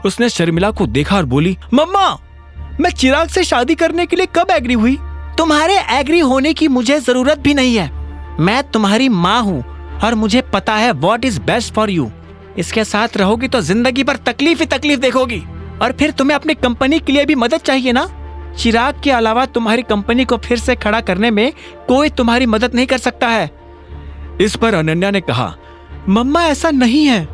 उसने शर्मिला को देखा और बोली, मम्मा, मैं चिराग से शादी करने के लिए कब एग्री हुई? तुम्हारे एग्री होने की मुझे जरूरत भी नहीं है। मैं तुम्हारी माँ हूँ और मुझे पता है what is best for you. इसके साथ रहोगी तो जिंदगी भर तकलीफ ही तकलीफ देखोगी, और फिर तुम्हें अपनी कंपनी के लिए भी मदद चाहिए ना। चिराग के अलावा तुम्हारी कंपनी को फिर से खड़ा करने में कोई तुम्हारी मदद नहीं कर सकता है। इस पर अनन्या ने कहा, मम्मा ऐसा नहीं है,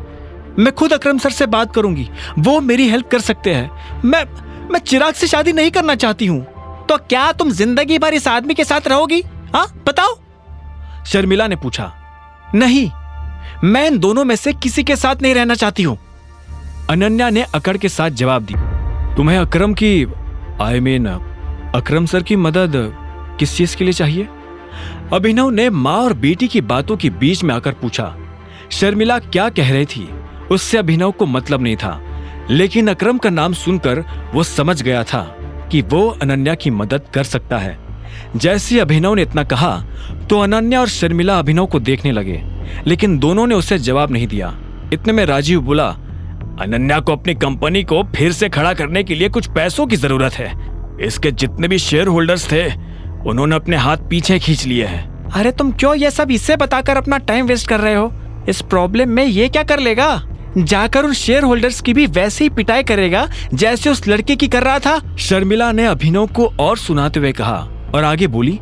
मैं खुद अकरम सर से बात करूंगी, वो मेरी हेल्प कर सकते हैं। मैं चिराग से शादी नहीं करना चाहती हूँ। तो क्या तुम जिंदगी भर इस आदमी के साथ रहोगी? हाँ बताओ, शर्मिला ने पूछा। नहीं, मैं इन दोनों में से किसी के साथ नहीं रहना चाहती हूँ, अनन्या ने अकड़ के साथ जवाब दी। तुम्हें अकरम की अकरम सर की मदद किस चीज के लिए चाहिए? अभिनव ने माँ और बेटी की बातों के बीच में आकर पूछा। शर्मिला क्या कह रही थी उससे अभिनव को मतलब नहीं था, लेकिन अकरम का नाम सुनकर वो समझ गया था कि वो अनन्या की मदद कर सकता है। जैसे अभिनव ने इतना कहा तो अनन्या और शर्मिला अभिनव को देखने लगे, लेकिन दोनों ने उसे जवाब नहीं दिया। इतने में राजीव बोला, अनन्या को अपनी कंपनी को फिर से खड़ा करने के लिए कुछ पैसों की जरूरत है। इसके जितने भी शेयर होल्डर्स थे उन्होंने अपने हाथ पीछे खींच लिए हैं। अरे तुम क्यों ये सब इससे बताकर अपना टाइम वेस्ट कर रहे हो? इस प्रॉब्लम में ये क्या कर लेगा? जाकर उन शेयर होल्डर्स की भी वैसे ही पिटाई करेगा जैसे उस लड़के की कर रहा था। शर्मिला ने अभिनव को और सुनाते हुए कहा और आगे बोली,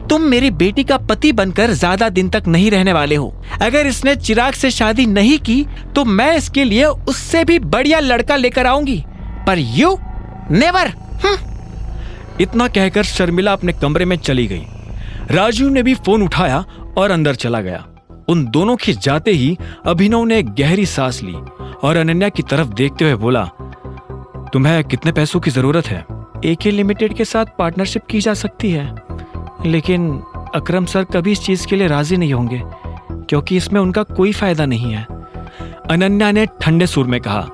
तुम मेरी बेटी का पति बनकर ज्यादा दिन तक नहीं रहने वाले हो। अगर इसने चिराग से शादी नहीं की तो मैं इसके लिए उससे भी बढ़िया लड़का लेकर आऊंगी, पर यू नेवर। इतना कहकर शर्मिला अपने कमरे में चली गई। राजू ने भी फोन उठाया और अंदर चला गया। उन दोनों के जाते ही अभिनव ने एक गहरी सांस ली और अनन्या की तरफ देखते हुए बोला, तुम्हें कितने पैसों की जरूरत है? एके लिमिटेड के साथ पार्टनरशिप की जा सकती है, लेकिन अकरम सर कभी इस चीज के लिए राजी नहीं होंगे क्योंकि इसमें उनका कोई फायदा नहीं है, अनन्या ने ठंडे सुर में कहा।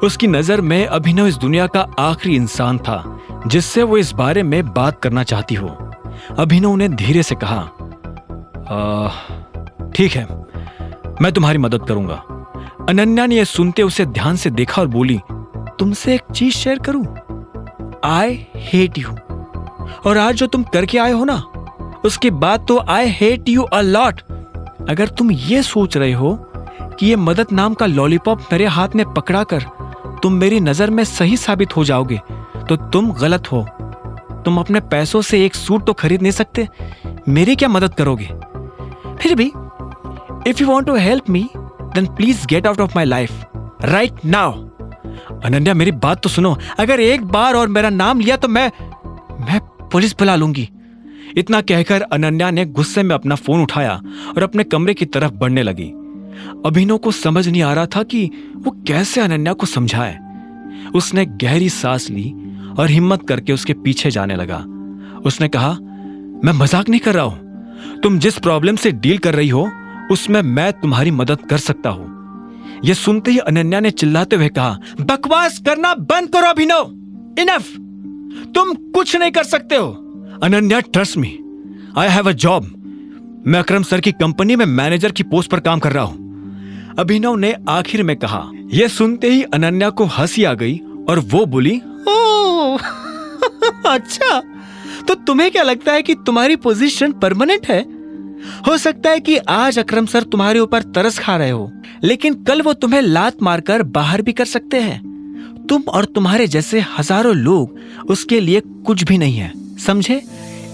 उसकी नजर में अभिनव इस दुनिया का आखिरी इंसान था जिससे वो इस बारे में बात करना चाहती हो। अभिनव ने धीरे से कहा, ठीक है, मैं तुम्हारी मदद करूंगा। अनन्या ने यह सुनते उसे ध्यान से देखा और बोली, तुमसे एक चीज शेयर करूं? I hate you. और आज जो तुम करके आए हो ना, उसके बाद तो I hate you a lot. अगर तुम ये सोच रहे हो कि ये मदद नाम का लॉलीपॉप मेरे हाथ में पकड़ाकर तुम मेरी नजर में सही साबित हो जाओगे तो तुम गलत हो। तुम अपने पैसों से एक सूट तो खरीद नहीं सकते, मेरी क्या मदद करोगे? फिर भी if you want to help me then please get out of my life right now. Ananya मेरी बात तो सुनो, अगर एक बार और मेरा नाम लिया तो मैं पुलिस बुला लूंगी। इतना कहकर अनन्या ने गुस्से में अपना फोन उठाया और अपने कमरे की तरफ बढ़ने लगी। अभिनव को समझ नहीं आ रहा था कि वो कैसे अनन्या को समझाए। उसने गहरी सांस ली और हिम्मत करके उसके पीछे जाने लगा। उसने कहा, मैं मजाक नहीं कर रहा हूं, तुम जिस प्रॉब्लम से डील कर रही हो उसमें मैं तुम्हारी मदद कर सकता हूं। यह सुनते ही अनन्या ने चिल्लाते हुए कहा, बकवास करना बंद करो अभिनव, इनफ, तुम कुछ नहीं कर सकते हो। Ananya trust me, I have a job. मैं अकरम सर की कंपनी में मैनेजर की पोस्ट पर काम कर रहा हूं, अभिनव ने आखिर में कहा। यह सुनते ही अनन्या को हंसी आ गई और वो बोली, ओह अच्छा, तो तुम्हें क्या लगता है कि तुम्हारी पोजीशन परमानेंट है? हो सकता है कि आज अकरम सर तुम्हारे ऊपर तरस खा रहे हो, लेकिन कल वो तुम्हें लात मारकर बाहर भी कर सकते हैं। तुम और तुम्हारे जैसे हजारों लोग उसके लिए कुछ भी नहीं है, समझे?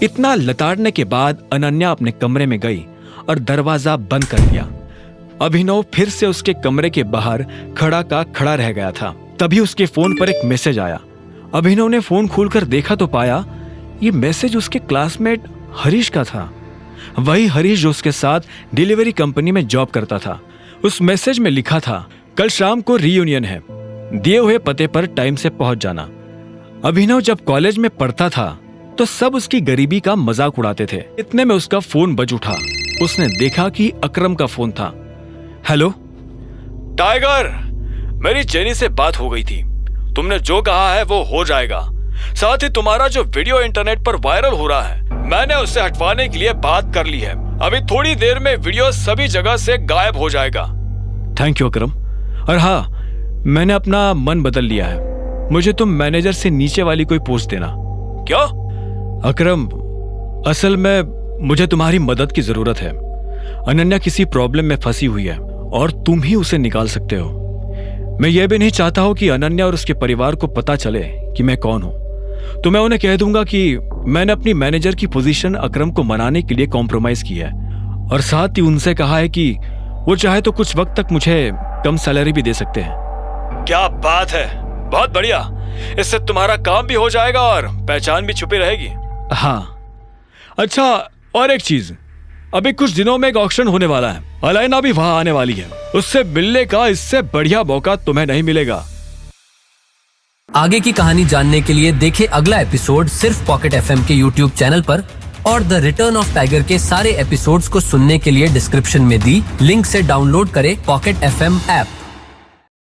इतना लताड़ने के बाद अनन्या अपने कमरे में गई और दरवाजा बंद कर दिया। अभिनव फिर से उसके कमरे के बाहर खड़ा का खड़ा रह गया था। तभी उसके फोन पर एक मैसेज आया। अभिनव ने फोन खोलकर देखा तो पाया ये मैसेज उसके क्लासमेट हरीश का था, वही हरीश जो उसके साथ डिलीवरी कंपनी में जॉब करता था। उस मैसेज में लिखा था, कल शाम को रीयूनियन है, दिए हुए पते पर टाइम से पहुंच जाना। अभिनव जब कॉलेज में पढ़ता था तो सब उसकी गरीबी का मजाक उड़ाते थे। इतने में उसका फोन बज उठा। उसने देखा कि अकरम का फोन था। हेलो टाइगर, मेरी जेनी से बात हो गई थी, तुमने जो कहा है वो हो जाएगा। साथ ही तुम्हारा जो वीडियो इंटरनेट पर वायरल हो रहा है, मैंने उससे हटवाने के लिए बात कर ली है। अभी थोड़ी देर में वीडियो सभी जगह से गायब हो जाएगा। थैंक यू अकरम। और हाँ, मैंने अपना मन बदल लिया है। मुझे तुम मैनेजर से नीचे वाली कोई पोस्ट देना। क्यों? अकरम, असल में मुझे तुम्हारी मदद की जरूरत है। अनन्या किसी प्रॉब्लम में फंसी हुई है और तुम ही उसे निकाल सकते हो। मैं यह भी नहीं चाहता हूं कि अनन्या और उसके परिवार को पता चले कि मैं कौन हूं। तो मैं उन्हें कह दूंगा कि मैंने अपनी मैनेजर की पोजीशन अकरम को मनाने के लिए कॉम्प्रोमाइज किया है और साथ ही उनसे कहा है कि वो चाहे तो कुछ वक्त तक मुझे कम सैलरी भी दे सकते हैं। क्या बात है, बहुत बढ़िया। इससे तुम्हारा काम भी हो जाएगा और पहचान भी छुपी रहेगी। हाँ, अच्छा, और एक चीज, अभी कुछ दिनों में एक ऑक्शन होने वाला है। अलैना भी वहां आने वाली है। उससे मिलने का इससे बढ़िया मौका तुम्हें नहीं मिलेगा। आगे की कहानी जानने के लिए देखें अगला एपिसोड सिर्फ पॉकेट एफएम के यूट्यूब चैनल पर, और द रिटर्न ऑफ टाइगर के सारे एपिसोड्स को सुनने के लिए डिस्क्रिप्शन में दी लिंक से डाउनलोड करें पॉकेट एफएम ऐप।